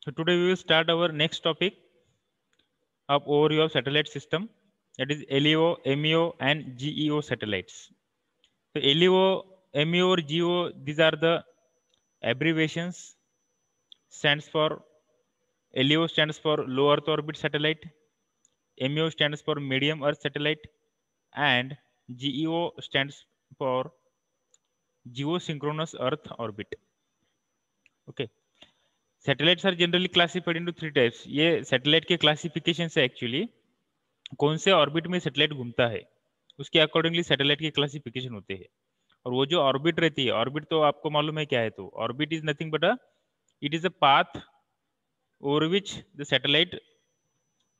So today we will start our next topic of overview of satellite system, that is LEO, MEO and GEO satellites. So LEO, MEO or GEO, these are the abbreviations. Stands for LEO stands for low Earth orbit satellite, MEO stands for medium Earth satellite, and GEO stands for geosynchronous Earth orbit. Okay. Satellites are generally classified into three types. ये satellite के classification से actually कौन से orbit में satellite घूमता है उसके accordingly satellite के क्लासिफिकेशन होते हैं। और वो जो ऑर्बिट रहती है, ऑर्बिट तो आपको मालूम है क्या है, तो orbit is nothing but it is a path over which the satellite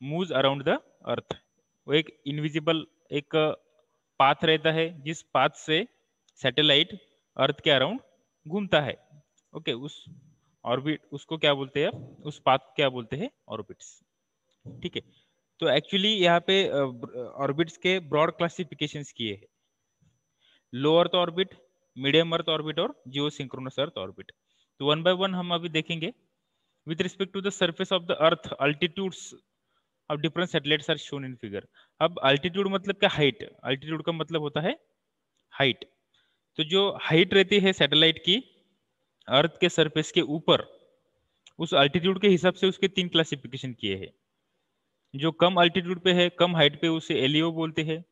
moves around the earth. वो एक इनविजिबल एक पाथ रहता है जिस पाथ से सैटेलाइट अर्थ के अराउंड घूमता है। ओके, उस ऑर्बिट उसको क्या बोलते हैं, उस पाथ को क्या बोलते हैं, ऑर्बिट्स। ठीक है, तो एक्चुअली यहाँ पे ऑर्बिट्स के ब्रॉड क्लासिफिकेशंस किए हैं, low earth orbit, medium earth orbit और जियो सिंक्रोनस अर्थ ऑर्बिट। तो वन बाय वन हम अभी देखेंगे। With respect to the surface of the earth, altitudes of different satellites are shown in figure. अब altitude मतलब क्या, हाइट। अल्टीट्यूड का मतलब होता है हाइट। तो जो हाइट रहती है सैटेलाइट की अर्थ के सरफेस के ऊपर, उस अल्टीट्यूड के हिसाब से उसके तीन क्लासिफिकेशन किए हैं। जो कम अल्टीट्यूड पे है, कम हाइट पे, उसे एलईओ बोलते हैं।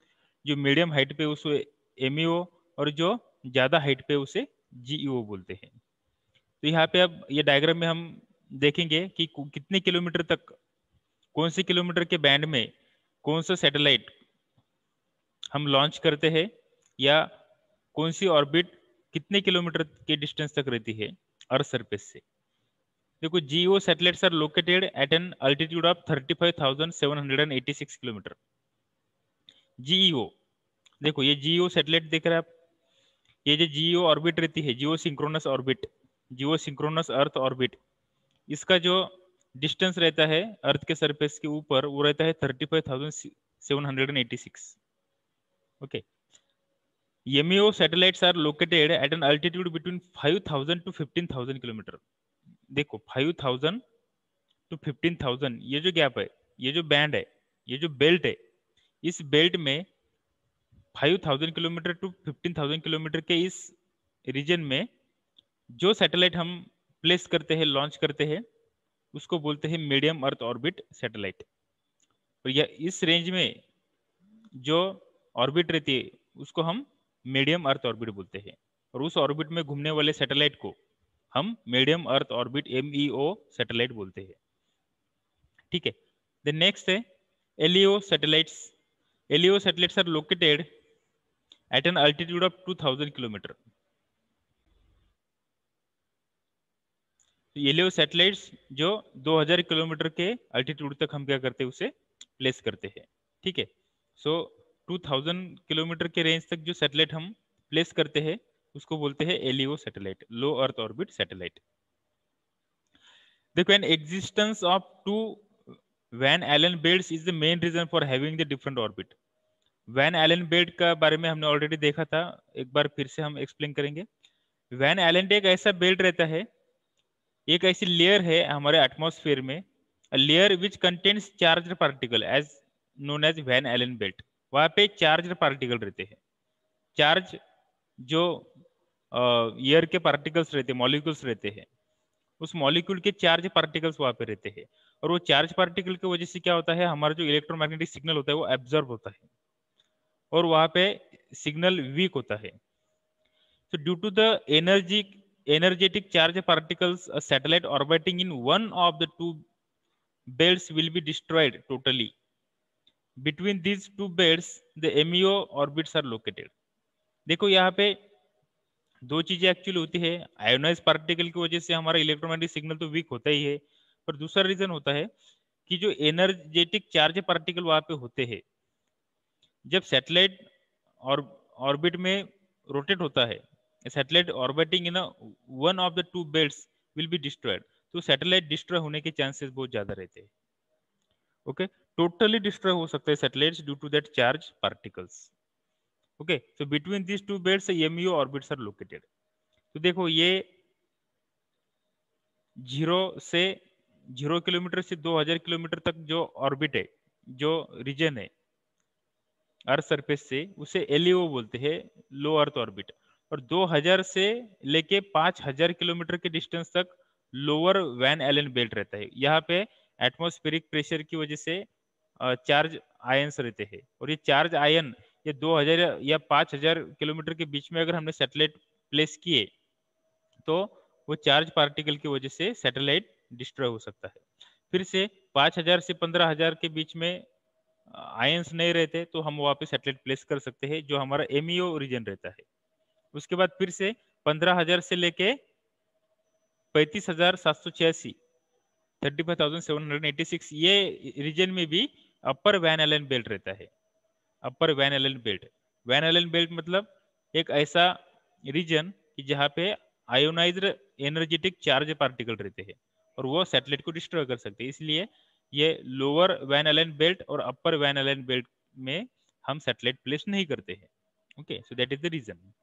जो मीडियम हाइट पे उसे एमईओ, और जो ज्यादा हाइट पे उसे जीईओ बोलते हैं। तो यहाँ पे अब ये डायग्राम में हम देखेंगे कि कितने किलोमीटर तक, कौन से किलोमीटर के बैंड में कौन सा सैटेलाइट हम लॉन्च करते हैं, या कौन सी ऑर्बिट कितने किलोमीटर के डिस्टेंस तक रहती है अर्थ सरफेस से। देखो, GEO satellites are located at an altitude of 35,786 kilometre. GEO, देखो ये जीओ सैटेलाइट देख रहे हैं आप, ये जो जीओ ऑर्बिट रहती है, जियो सिंक्रोनस ऑर्बिट, जियो सिंक्रोनस अर्थ ऑर्बिट, इसका जो डिस्टेंस रहता है अर्थ के सरफेस के ऊपर, वो रहता है 35,786। Okay, MEO satellites are located at an altitude between 5,000 to 15,000 kilometre. देखो 5,000 टू 15,000, ये जो गैप है, ये जो बैंड है, ये जो बेल्ट है, इस बेल्ट में 5,000 किलोमीटर टू 15,000 किलोमीटर के इस रीजन में जो सैटेलाइट हम प्लेस करते हैं, लॉन्च करते हैं, उसको बोलते हैं मीडियम अर्थ ऑर्बिट सैटेलाइट। और यह इस रेंज में जो ऑर्बिट रहती है उसको हम मीडियम अर्थ ऑर्बिट बोलते हैं। और उस ऑर्बिट में घूमने वाले सैटेलाइट को हम medium earth orbit MEO satellite बोलते हैं। ठीक है, द नेक्स्ट है LEO satellites. LEO satellites are located at an altitude of 2,000 kilometre. LEO satellites जो 2,000 किलोमीटर के अल्टीट्यूड तक हम क्या करते हैं, उसे प्लेस करते हैं। ठीक है, सो 2,000 किलोमीटर के रेंज तक जो सैटेलाइट हम प्लेस करते हैं उसको बोलते हैं LEO satellite, low earth orbit satellite. देखो, an existence of two Van Allen belts is the main reason for having the different orbit. Van Allen belt का बारे में हमने ऑलरेडी देखा था, एक बार फिर से हम एक्सप्लेन करेंगे। वैन एलन एक ऐसा बेल्ट रहता है, एक ऐसी लेयर है हमारे एटमॉस्फेयर में, layer which contains charge particle as known as Van Allen belt. वहां पे चार्ज पार्टिकल रहते हैं। चार्ज जो एयर के पार्टिकल्स रहते हैं, मॉलिक्यूल्स रहते हैं, उस मॉलिक्यूल के चार्ज पार्टिकल्स वहां पे रहते हैं। और वो चार्ज पार्टिकल की वजह से क्या होता है, हमारा जो इलेक्ट्रोमैग्नेटिक सिग्नल होता है वो एब्जॉर्ब होता है, और वहां पे सिग्नल वीक होता है। So due to the energetic charge particles, a satellite orbiting in one of the two belts will be destroyed totally. Between these two belts, the MEO orbits are located. देखो यहाँ पे दो चीजें actually होती है। Ionise particle की वजह से हमारा इलेक्ट्रोमैग्नेटिक सिग्नल तो वीक होता ही है, पर दूसरा रीजन होता है कि जो एनर्जेटिक चार्ज पार्टिकल वहां पे होते हैं, जब सैटेलाइट और ऑर्बिट में रोटेट होता है, satellite orbiting in one of the two belts will be destroyed. तो सैटेलाइट डिस्ट्रॉय होने के चांसेस बहुत ज्यादा रहते हैं। ओके, टोटली डिस्ट्रॉय हो सकते हैं satellites due to that charge particles. Okay, so between this two belts MEO orbits are located. तो देखो ये 0 से 0 किलोमीटर से 2000 किलोमीटर तक जो ऑर्बिट है, जो रीजन है अर्थ सरफेस से, उसे एलईओ बोलते हैं, लो अर्थ ऑर्बिट। और 2000 से लेके 5000 किलोमीटर के डिस्टेंस तक लोअर वैन एलन बेल्ट रहता है। यहाँ पे एटमॉस्फेरिक प्रेशर की वजह से चार्ज आयंस रहते हैं, और ये चार्ज आयन ये 2000 या 5000 किलोमीटर के बीच में अगर हमने सैटेलाइट प्लेस किए तो वो चार्ज पार्टिकल की वजह से सैटेलाइट डिस्ट्रॉय हो सकता है। फिर से 5000 से 15000 के बीच में आयंस नहीं रहते तो हम वहाँ पे सैटेलाइट प्लेस कर सकते हैं, जो हमारा एमईओ रीजन रहता है। उसके बाद फिर से 15000 से लेके 35786 35,786 ये रीजन में भी अपर वैन एलन बेल्ट रहता है। Upper Van Allen belt, Van Allen belt मतलब एक ऐसा रीजन कि जहाँ पे आयोनाइज्ड एनर्जेटिक चार्ज पार्टिकल रहते हैं और वो सैटेलाइट को डिस्ट्रॉय कर सकते हैं। इसलिए ये लोअर वैन एलन बेल्ट और अपर वैन एलन बेल्ट में हम सैटेलाइट प्लेस नहीं करते हैं। Okay, so that is the reason.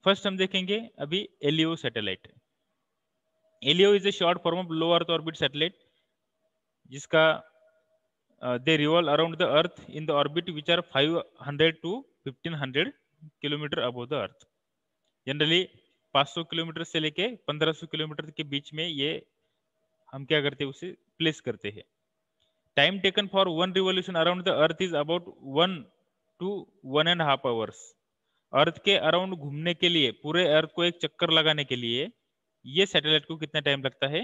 First हम देखेंगे अभी LEO satellite. LEO is a short form of low earth orbit satellite, जिसका they revolve around the earth in the orbit which are 500 to 1500 kilometre above the earth। Generally 500 kilometre से लेके 1500 kilometre के बीच में ये हम क्या करते हैं, उसे प्लेस करते हैं। Time taken for one revolution around the earth is about 1 to 1.5 hours। अर्थ के अराउंड घूमने के लिए, पूरे अर्थ को एक चक्कर लगाने के लिए ये सैटेलाइट को कितना टाइम लगता है,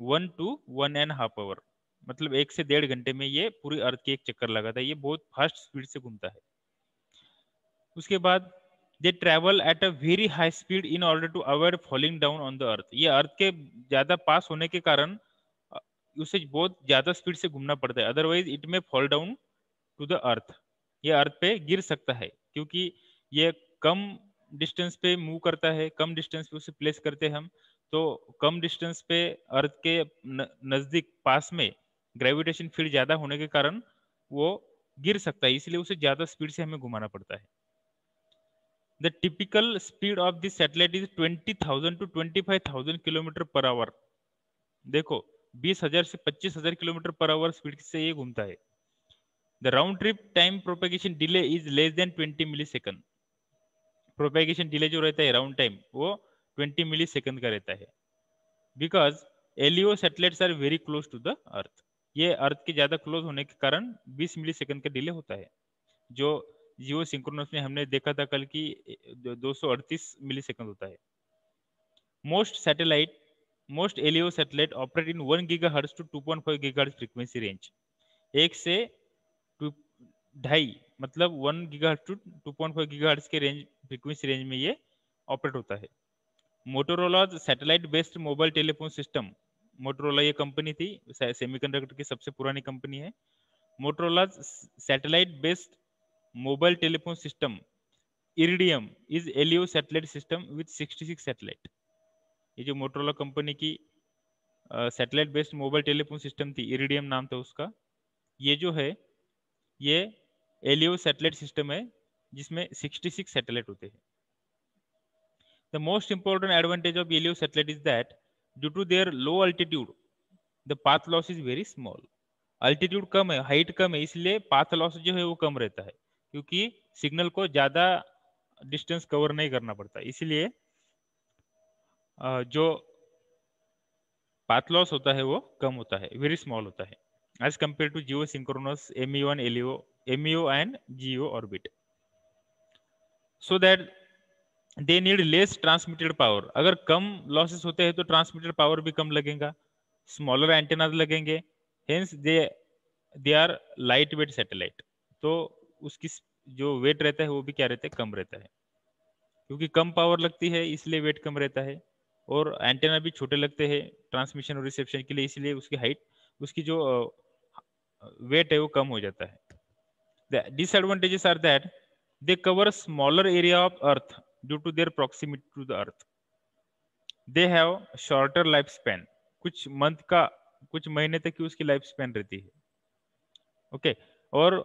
1 to 1.5 hour, मतलब 1 से 1.5 घंटे में ये पूरी अर्थ की एक चक्कर लगाता है। ये बहुत फास्ट स्पीड से घूमता है। उसके बाद they travel at a very high speed in order to avoid falling down on the earth. ये अर्थ के ज्यादा पास होने के कारण उसे बहुत ज्यादा स्पीड से घूमना पड़ता है, otherwise it may fall down to the earth. ये अर्थ पे गिर सकता है, क्योंकि ये कम डिस्टेंस पे मूव करता है, कम डिस्टेंस पे उसे प्लेस करते हैं हम, तो कम डिस्टेंस पे अर्थ के नजदीक पास में ग्रेविटेशन फील्ड ज्यादा होने के कारण वो गिर सकता है, इसलिए उसे ज्यादा स्पीड से हमें घुमाना पड़ता है। The typical speed of this satellite is 20,000 to 25,000 kilometre per hour. देखो 20,000 से 25,000 किलोमीटर पर आवर स्पीड से ये घूमता है। The round trip time propagation delay is less than 20 millisecond. Propagation delay जो रहता है राउंड टाइम, वो 20 मिली सेकंड का रहता है, because LEO satellites are very close to the earth. ये अर्थ के ज्यादा क्लोज होने के कारण 20 मिली सेकंड का डिले होता है, जो जियो सिंक्रोनस में हमने देखा था कल की 238 मिली सेकंड होता है। Most LEO satellite operate in 1 gigahertz to 2.5 gigahertz frequency range. 1 से 2.5 मतलब 1 गीगाहर्ट्ज टू 2.5 गीगाहर्ट्ज के रेंज, फ्रीक्वेंसी रेंज में ये ऑपरेट होता है। Motorola satellite based mobile telephone system, Motorola ये कंपनी थी, सेमीकंडक्टर की सबसे पुरानी कंपनी है। Motorola satellite based mobile telephone system Iridium is LEO satellite system with 66 satellite. ये जो मोटोरोला कंपनी की satellite based mobile telephone system थी, इरिडियम नाम था उसका, ये जो है ये एलईओ सैटेलाइट सिस्टम है जिसमें 66 सैटेलाइट होते हैं। The most important advantage of LEO satellite is that due to their low altitude, the path loss is very small। Altitude कम है, हाइट कम है, इसलिए पाथ लॉस जो है वो कम रहता है, क्योंकि सिग्नल को ज्यादा डिस्टेंस कवर नहीं करना पड़ता, इसलिए जो पाथ लॉस होता है वो कम होता है, वेरी स्मॉल होता है, as compare to geosynchronous MEO and LEO, MEO and geo orbit. So that they need less transmitted power. अगर कम लॉसेस होते हैं तो ट्रांसमिटेड पावर भी कम लगेगा, स्मॉलर एंटेना लगेंगे, hence they are light weight satellite. तो उसकी जो वेट रहता है वो भी क्या रहता है, कम रहता है, क्योंकि कम पावर लगती है इसलिए वेट कम रहता है, और एंटेना भी छोटे लगते हैं ट्रांसमिशन और रिसेप्शन के लिए, इसलिए उसकी हाइट, उसकी जो वेट है वो कम हो जाता है। The disadvantages are that they cover smaller area of earth due to their proximity to the earth. They have shorter life span, कुछ मंथ का, कुछ महीने तक की उसकी लाइफ स्पैन रहती है। ओके, और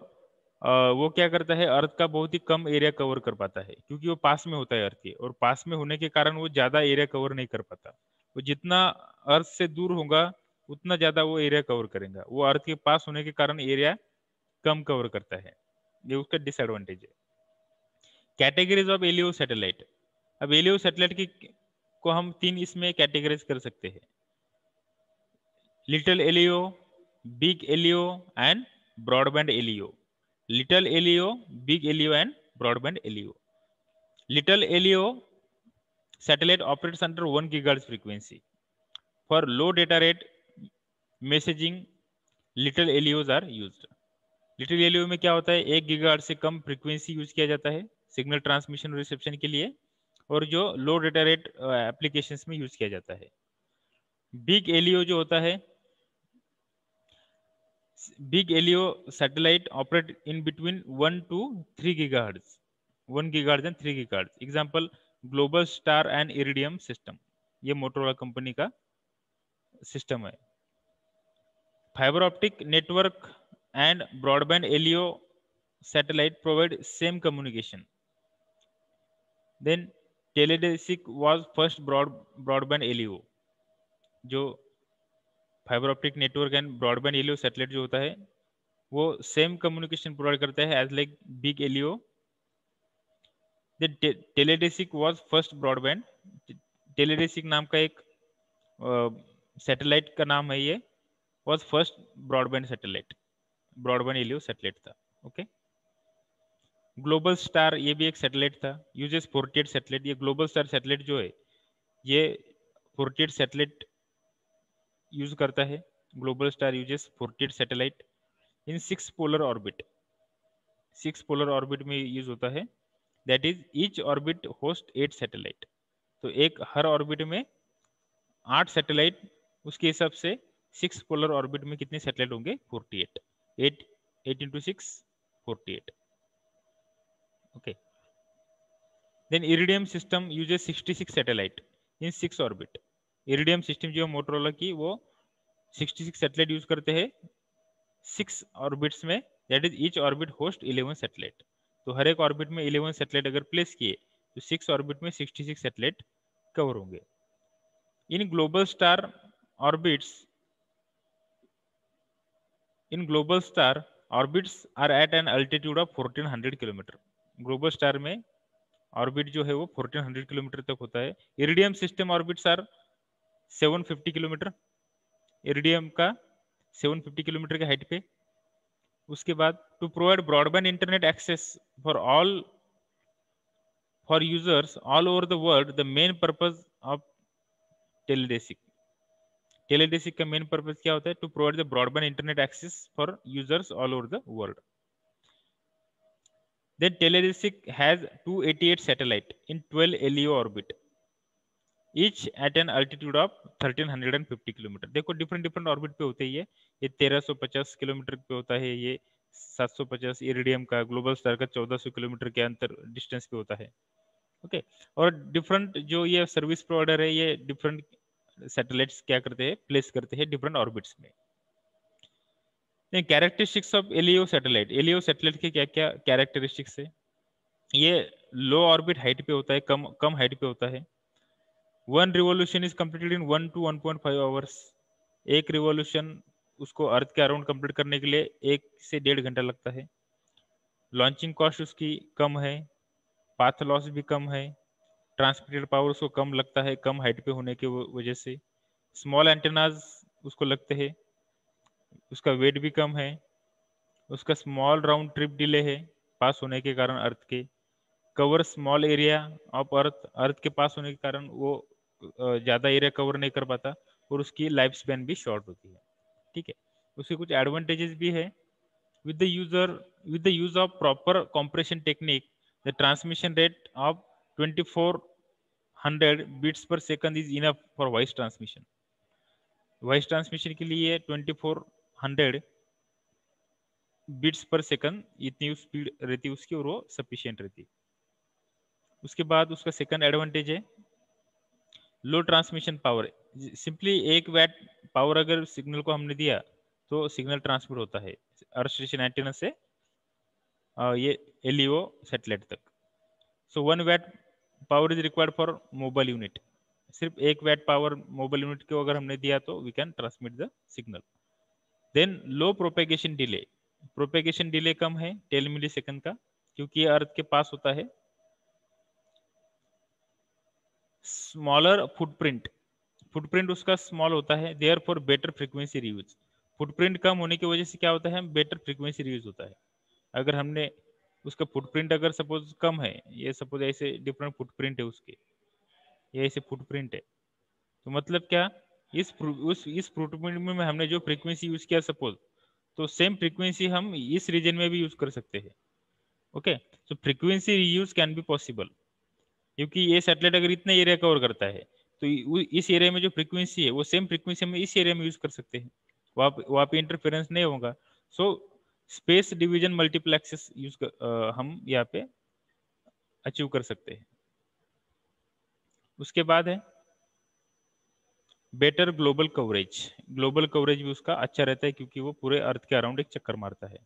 वो क्या करता है, अर्थ का बहुत ही कम एरिया कवर कर पाता है, क्योंकि वो पास में होता है अर्थ के, और पास में होने के कारण वो ज्यादा एरिया कवर नहीं कर पाता। वो जितना अर्थ से दूर होगा उतना ज्यादा वो एरिया कवर करेगा। वो अर्थ के पास होने के कारण एरिया कम कवर करता है, ये उसका डिसएडवांटेज है। Categories of LEO satellite. अब एलियो सैटेलाइट की को हम 3 इसमें कैटेगराइज कर सकते हैं, little LEO, big LEO and broadband LEO. Little LEO, big LEO and broadband LEO. Little LEO satellite operates under 1 gigahertz frequency. For low data rate messaging, little LEOs are used. Little LEO में क्या होता है, 1 gigahertz से कम frequency use किया जाता है signal transmission और reception के लिए, और जो लो डेटा रेट एप्लीकेशंस में यूज किया जाता है। बिग एलईओ जो होता है, big LEO satellite operate in between 1 to 3 gigahertz, 1 gigahertz and 3 gigahertz. Example Globalstar and Iridium system, ये मोटोरोला कंपनी का सिस्टम है। Fibre optic network and broadband LEO satellite provide same communication. Then Teledesic was first broadband LEO. जो fibre optic network and broadband LEO satellite जो होता है वो same communication provide करता है as like big LEO. Then Teledesic was first broadband. Teledesic नाम का एक सैटेलाइट का नाम है ये, was first broadband satellite, broadband LEO satellite था। ओके। ग्लोबल स्टार ये भी एक सैटेलाइट था, यूजेस 48 सैटेलाइट। ये ग्लोबल स्टार सैटेलाइट जो है ये 48 सैटेलाइट यूज करता है। Globalstar uses 48 satellite in 6 polar orbit. 6 polar orbit में यूज होता है, that is each orbit host 8 satellite. तो एक हर ऑर्बिट में 8 सैटेलाइट, उसके हिसाब से 6 पोलर ऑर्बिट में कितने सैटेलाइट होंगे, 48। 8 into 6 48। Okay. Then Iridium system uses 66 satellite in 6 orbit. Iridium system जो मोटोरोला की, वो 66 सैटेलाइट यूज करते हैं 6 ऑर्बिट्स में, that is each orbit host 11 satellite. तो हर एक ऑर्बिट में 11 सैटेलाइट अगर प्लेस किए तो 6 ऑर्बिट में 66 सैटेलाइट कवर होंगे। In Globalstar orbits, in Globalstar orbits are at an altitude of 1400 kilometre. Globalstar में ऑर्बिट जो है वो 1400 किलोमीटर तक होता है। Iridium system orbits are 750 kilometre, Iridium का 750 किलोमीटर के हाइट पे। उसके बाद to provide broadband internet access for users all over the world, the main purpose of Teledesic. Teledesic का मेन पर्पज क्या होता है, to provide the broadband internet access for users all over the world. Then Teledesic has 288 satellite in 12 LEO orbit, each at an altitude of 1350 kilometre. देखो different different orbit पे होते हैं ये 1350 kilometre पे होता है, ये 750 इरिडियम का, ग्लोबल स्टार का 1400 किलोमीटर के अंतर डिस्टेंस पे होता है। ओके। और डिफरेंट जो ये सर्विस प्रोवाइडर है, ये डिफरेंट सैटेलाइट्स क्या करते हैं, प्लेस करते हैं डिफरेंट ऑर्बिट्स में। Characteristics of LEO satellite. LEO satellite के क्या क्या कैरेक्टरिस्टिक्स है, ये लो ऑर्बिट हाइट पे होता है, कम कम हाइट पे होता है। 1 revolution is completed in 1 to 1.5 hours. एक रिवॉल्यूशन उसको अर्थ के अराउंड कंप्लीट करने के लिए 1 से 1.5 घंटा लगता है। लॉन्चिंग कॉस्ट उसकी कम है, पाथ लॉस भी कम है, ट्रांसमिटेड पावर उसको कम लगता है कम हाइट पे होने की वजह से। स्मॉल एंटेनाज उसको लगते हैं, उसका वेट भी कम है, उसका स्मॉल राउंड ट्रिप डिले है पास होने के कारण अर्थ के। Cover small area of earth, earth के पास होने के कारण वो ज़्यादा एरिया कवर नहीं कर पाता, और उसकी लाइफ स्पैन भी शॉर्ट होती है। ठीक है। उसके कुछ एडवांटेजेस भी है। With the use of proper compression technique, the transmission rate of 2400 bits per second is enough for voice transmission. Voice transmission के लिए 2400 बीट्स पर सेकंड इतनी स्पीड रहती है उसकी, और वो सफिशियंट रहती है। उसके बाद उसका सेकंड एडवांटेज है low transmission power. Simply 1 watt power अगर सिग्नल को हमने दिया तो सिग्नल ट्रांसमिट होता है अर्थ स्टेशन एंटीना से ये एलईओ सैटेलाइट तक। So 1 watt power is required for mobile unit. सिर्फ 1 watt पावर मोबाइल यूनिट को अगर हमने दिया तो we can transmit the signal. Then low propagation delay कम है 10 मिलीसेकंड का, क्योंकि ये अर्थ के पास होता है। स्मॉलर फुटप्रिंट उसका स्मॉल होता है, therefore better frequency reuse. Footprint कम होने की वजह से क्या होता है, बेटर फ्रीक्वेंसी रियूज होता है। अगर हमने उसका फुटप्रिंट अगर सपोज कम है, ये सपोज ऐसे डिफरेंट फुटप्रिंट है उसके, ये ऐसे फुटप्रिंट है, तो मतलब क्या, इस फुटप्रिंट में हमने जो फ्रीक्वेंसी यूज किया सपोज, तो सेम फ्रीक्वेंसी हम इस रीजन में भी यूज कर सकते हैं। ओके, तो frequency reuse can be possible, क्योंकि ये सैटेलाइट अगर इतना एरिया कवर करता है तो इस एरिया में जो फ्रीक्वेंसी है वो सेम फ्रीक्वेंसी हम इस एरिया में यूज कर सकते हैं, वहाँ पे इंटरफेरेंस नहीं होगा। सो स्पेस डिवीजन मल्टीप्लेक्सेस हम यहाँ पे अचीव कर सकते हैं। उसके बाद है बेटर ग्लोबल कवरेज भी उसका अच्छा रहता है, क्योंकि वो पूरे अर्थ के अराउंड एक चक्कर मारता है।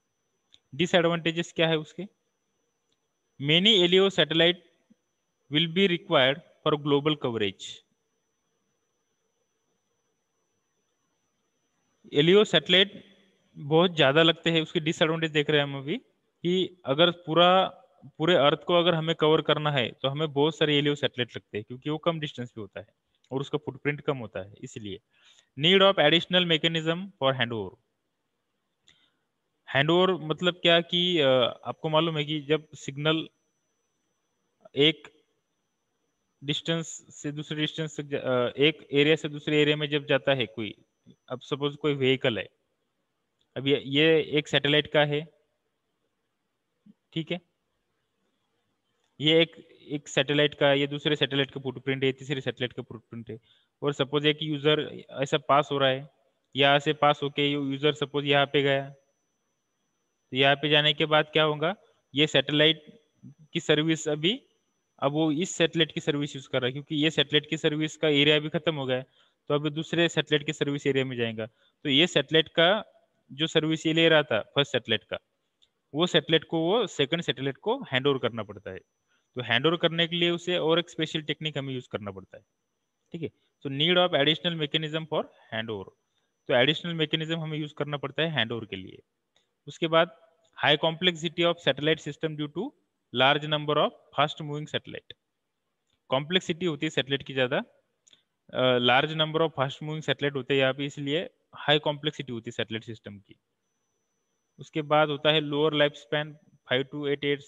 डिसएडवांटेजेस क्या है उसके, many LEO satellite will be required for global coverage. LEO satellite बहुत ज्यादा लगते हैं, उसके डिसएडवांटेज देख रहे हैं हम अभी, कि अगर पूरे अर्थ को अगर हमें कवर करना है तो हमें बहुत सारे एलियो सैटेलाइट लगते हैं, क्योंकि वो कम डिस्टेंस पे होता है और उसका फुटप्रिंट कम होता है। इसलिए need of additional mechanism for handover मतलब क्या कि आपको मालूम है कि जब सिग्नल एक डिस्टेंस से दूसरे डिस्टेंस तक एक एरिया से दूसरे एरिया में जब जाता है कोई, अब सपोज कोई व्हीकल है, अब ये एक सैटेलाइट का है, ठीक है, ये एक सैटेलाइट का, ये दूसरे सैटेलाइट का फुटप्रिंट है, तीसरे सैटेलाइट का फुटप्रिंट है। और सपोज एक यूजर ऐसा पास हो रहा है, यहाँ से पास होके यूजर सपोज यहाँ पे गया, तो यहाँ पे जाने के बाद क्या होगा, ये सैटेलाइट की सर्विस अभी, अब वो इस सैटेलाइट की सर्विस यूज कर रहा है, क्योंकि ये सैटेलाइट की सर्विस का एरिया अभी खत्म हो गया है, तो अभी दूसरे सैटेलाइट के सर्विस एरिया में जाएगा। तो ये सैटेलाइट का जो सर्विस ये ले रहा था फर्स्ट सैटेलाइट का, वो सैटेलाइट को वो सेकंड सैटेलाइट को हैंड ओवर करना पड़ता है। तो हैंड ओवर करने के लिए उसे और एक स्पेशल टेक्निक हमें यूज करना पड़ता है, ठीक है। तो need of additional mechanism for hand over, तो एडिशनल मैकेनिज्म हमें यूज करना पड़ता है हैंड ओवर के लिए। उसके बाद high complexity of satellite system due to large number of fast moving satellite. Complexity होती है सैटेलाइट की ज्यादा, large number of fast moving satellite होते हैं यहाँ पे, इसलिए हाई कॉम्प्लेक्सिटी होती है सैटेलाइट सिस्टम की। उसके बाद होता है lower life span 5 to 8 years।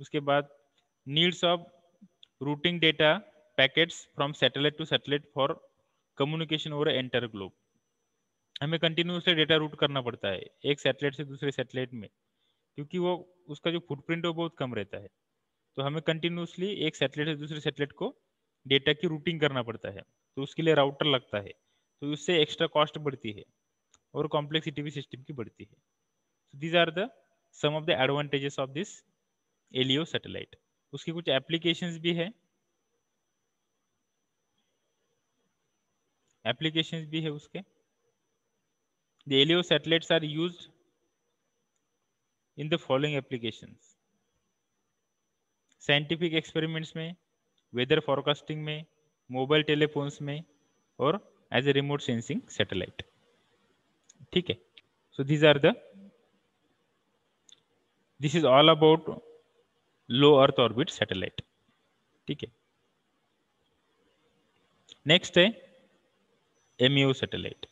उसके बाद needs of routing data packets from satellite to satellite for communication over entire globe. हमें कंटिन्यूसली डेटा रूट करना पड़ता है एक सैटेलाइट से दूसरे सैटेलाइट में, क्योंकि वो उसका जो फुटप्रिंट है वो बहुत कम रहता है। तो हमें कंटिन्यूसली एक सैटेलाइट से दूसरे सैटेलाइट को डेटा की रूटिंग करना पड़ता है, तो उसके लिए राउटर लगता है, तो उससे एक्स्ट्रा कॉस्ट बढ़ती है और कॉम्प्लेक्सिटी भी सिस्टम की बढ़ती है। So these are the some of the advantages of this LEO satellite. उसकी कुछ एप्लीकेशंस भी है, उसके। The LEO satellites are used in the following applications: scientific experiments में, वेदर फोरकास्टिंग में, मोबाइल टेलीफोन्स में, और as a remote sensing satellite, ठीक है। So this is all about low earth orbit satellite, ठीक है। नेक्स्ट है MEO satellite.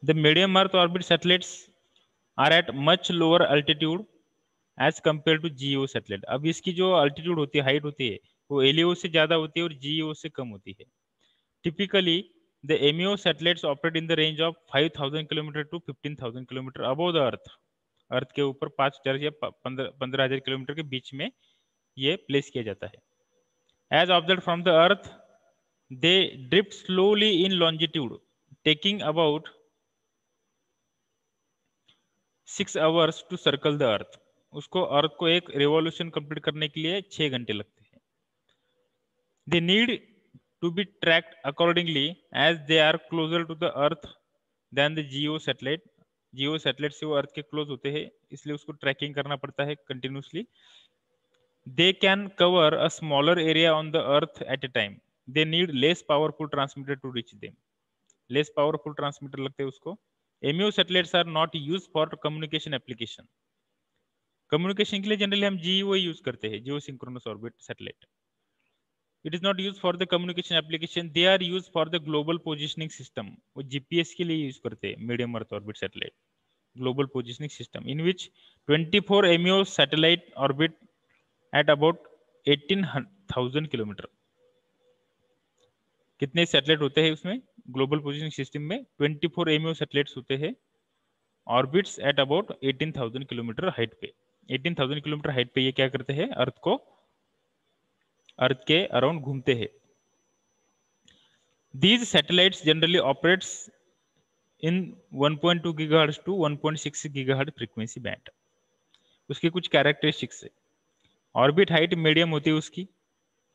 The medium Earth orbit satellites are at much lower altitude as compared to GEO satellite. अब इसकी जो altitude होती है, हाइट होती है, वो एलईओ से ज्यादा होती है और जीईओ से कम होती है। Typically the MEO satellites operate in the range of 5000 kilometre to 15000 kilometre above the earth. Earth के ऊपर 5000 या 15000 किलोमीटर के बीच में ये प्लेस किया जाता है। As observe from the earth they drift slowly in longitude taking about 6 hours to circle the earth. उसको अर्थ को एक रेवोल्यूशन कंप्लीट करने के लिए 6 घंटे लगते हैं। They need to be tracked accordingly as they are closer to the earth than the geo satellite geo satellite से वो अर्थ के क्लोज होते हैं, इसलिए उसको ट्रैकिंग करना पड़ता है continuously. They can cover a smaller area on the earth at a time. They need less powerful transmitter to reach them. Less powerful transmitter लगते हैं उसको. MEO satellites are not used for communication application. Communication के लिए generally हम GEO use करते हैं, geosynchronous orbit satellite. It is not use for the communication application, they are use for the global positioning system. वो GPS के लिए use करते हैं medium earth orbit satellite global positioning system, in which 24 MEO satellite orbit at about 18,000 kilometre. कितने satellite होते हैं उसमें global positioning system में? 24 MEO सैटेलाइट्स होते हैं orbits eight about 18,000 kilometre height पे. 18,000 किलोमीटर हाइट पे ये क्या करते हैं? अर्थ के अराउंड घूमते हैं. These satellites generally operates in 1.2 GHz to 1.6 GHz frequency band. उसकी कुछ कैरेक्टरिस्टिक्स है. ऑर्बिट हाइट मीडियम होती है उसकी,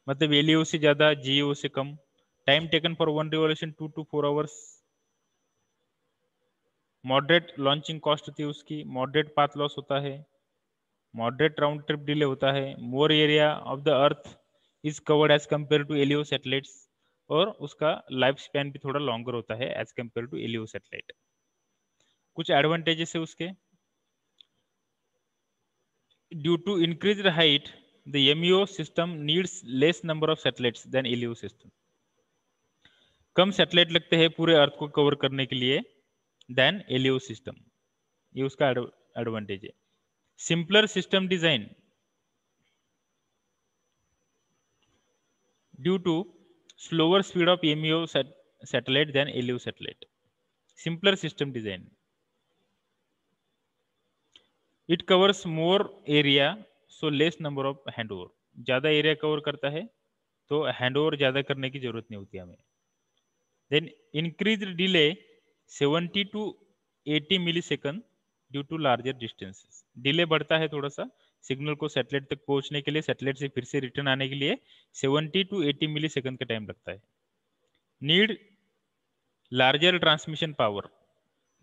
मतलब एलईओ से ज्यादा, जीईओ से कम. Time taken for one revolution 2 to 4 hours. Moderate launching cost होती है उसकी. मॉडरेट पाथ लॉस होता है. मॉडरेट राउंड ट्रिप डिले होता है. More area of the earth is covered as compare to LEO satellites. और उसका लाइफ स्पैन भी थोड़ा लॉन्गर होता है as compare to LEO satellite. कुछ एडवांटेजेस है उसके. Due to increased height the MEO system needs less number of satellites than LEO system. कम सैटेलाइट लगते हैं पूरे अर्थ को कवर करने के लिए देन एलईओ सिस्टम. ये उसका एडवांटेज है. Simpler system design due to slower speed of MEO satellite than LEO satellite. Simpler system design. It covers more area, so less number of handover. ज़्यादा एरिया कवर करता है तो handover ज़्यादा करने की जरूरत नहीं होती हमें. Then increased delay 70 to 80 millisecond due to larger distances. Delay बढ़ता है थोड़ा सा सिग्नल को सैटेलाइट तक पहुंचने के लिए, सैटेलाइट से फिर से रिटर्न आने के लिए 70 to 80 मिलीसेकंड का टाइम लगता है. Need larger transmission power.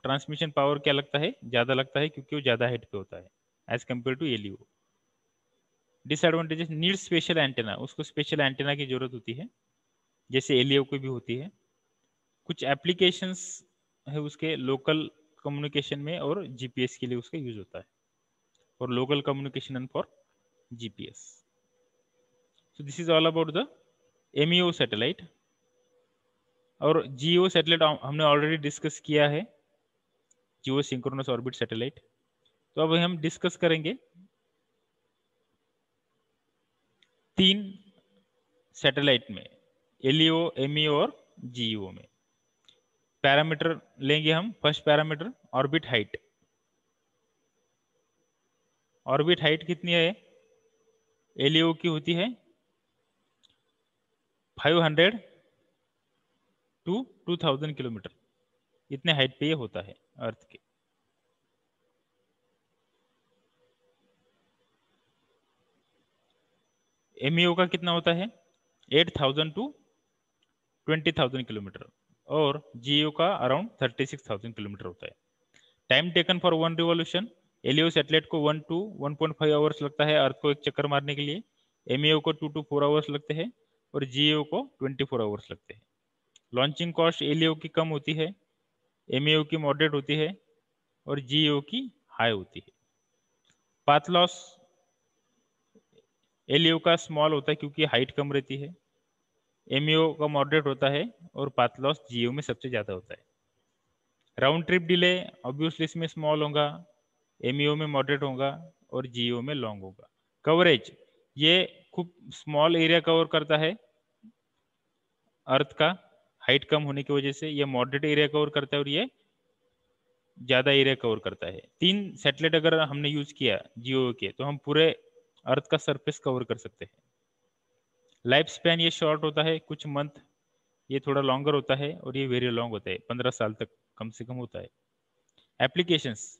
Transmission power क्या लगता है? ज्यादा लगता है क्योंकि वो ज्यादा हाइट पे होता है as compare to LEO. Disadvantages, need special antenna. उसको स्पेशल एंटेना की जरूरत होती है जैसे एलईओ को भी होती है. कुछ एप्लीकेशंस है उसके लोकल कम्युनिकेशन में और जीपीएस के लिए उसका यूज होता है, और local communication and for GPS. So this is all about the MEO satellite. और जीओ सैटेलाइट हमने ऑलरेडी डिस्कस किया है, जियो सिंक्रोनस ऑर्बिट सैटेलाइट. तो अब हम डिस्कस करेंगे 3 सैटेलाइट में, एलईओ, एमईओ और जीईओ में. पैरामीटर लेंगे हम. First parameter orbit height. Orbit height कितनी है? एलईओ की होती है 500 to 2000 किलोमीटर. इतने हाइट पे ये होता है अर्थ के. एमईओ का कितना होता है? 8000 to 20,000 किलोमीटर. और जीईओ का अराउंड 36,000 किलोमीटर होता है. Time taken for one revolution, LEO satellite को 1 to 1.5 आवर्स लगता है अर्थ को एक चक्कर मारने के लिए. एमईओ को 2 to 4 आवर्स लगते हैं और जीईओ को 24 आवर्स लगते हैं. लॉन्चिंग कॉस्ट एलईओ की कम होती है, एमईओ की मॉडरेट होती है और जीईओ की हाई होती है. पाथ लॉस एलईओ का स्मॉल होता है क्योंकि हाइट कम रहती है, एमईओ का मॉडरेट होता है और पाथ लॉस जीईओ में सबसे ज्यादा होता है. राउंड ट्रिप डिले ऑब्वियसली इसमें स्मॉल होगा, एमईओ में मॉडरेट होगा और जीईओ में लॉन्ग होगा. कवरेज, ये खूब स्मॉल एरिया कवर करता है अर्थ का, हाइट कम होने की वजह से. ये मॉडरेट एरिया कवर करता है और ये ज्यादा एरिया कवर करता है. 3 सैटेलाइट अगर हमने यूज किया जियो के तो हम पूरे अर्थ का सरफेस कवर कर सकते हैं. लाइफ स्पैन ये शॉर्ट होता है, कुछ मंथ. ये थोड़ा लॉन्गर होता है और ये वेरी लॉन्ग होता है, 15 साल तक कम से कम होता है. Applications,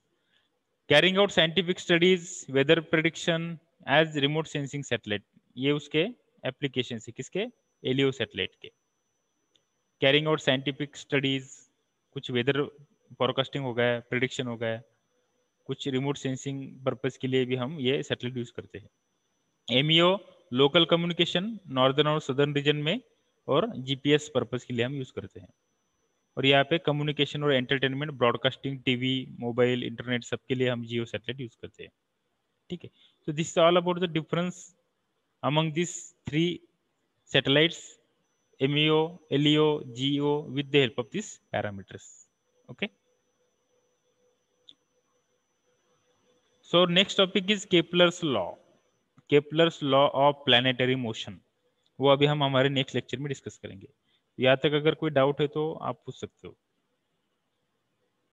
carrying out scientific studies, weather prediction as remote sensing satellite. ये उसके एप्लीकेशन है. किसके? एलईओ सैटेलाइट के. कैरिंग आउट साइंटिफिक स्टडीज, कुछ वेदर फोरकास्टिंग हो गया, प्रिडिक्शन हो गया, कुछ रिमोट सेंसिंग पर्पज के लिए भी हम ये सैटेलाइट यूज करते हैं। एमईओ लोकल कम्युनिकेशन नॉर्दर्न और सदर्न रीजन में, और जीपीएस पर्पज के लिए हम यूज करते हैं। और यहाँ पे कम्युनिकेशन और entertainment, broadcasting, TV, mobile, internet, सबके लिए हम जियो सैटेलाइट यूज करते हैं। ठीक है, तो this is all about the difference among this 3 satellites, MEO, LEO, GEO, with the help of these parameters. Okay. So next topic is Kepler's law. Kepler's law of planetary motion. वो अभी हम हमारे next lecture में discuss करेंगे। यहाँ तक अगर कोई डाउट है तो आप पूछ सकते हो।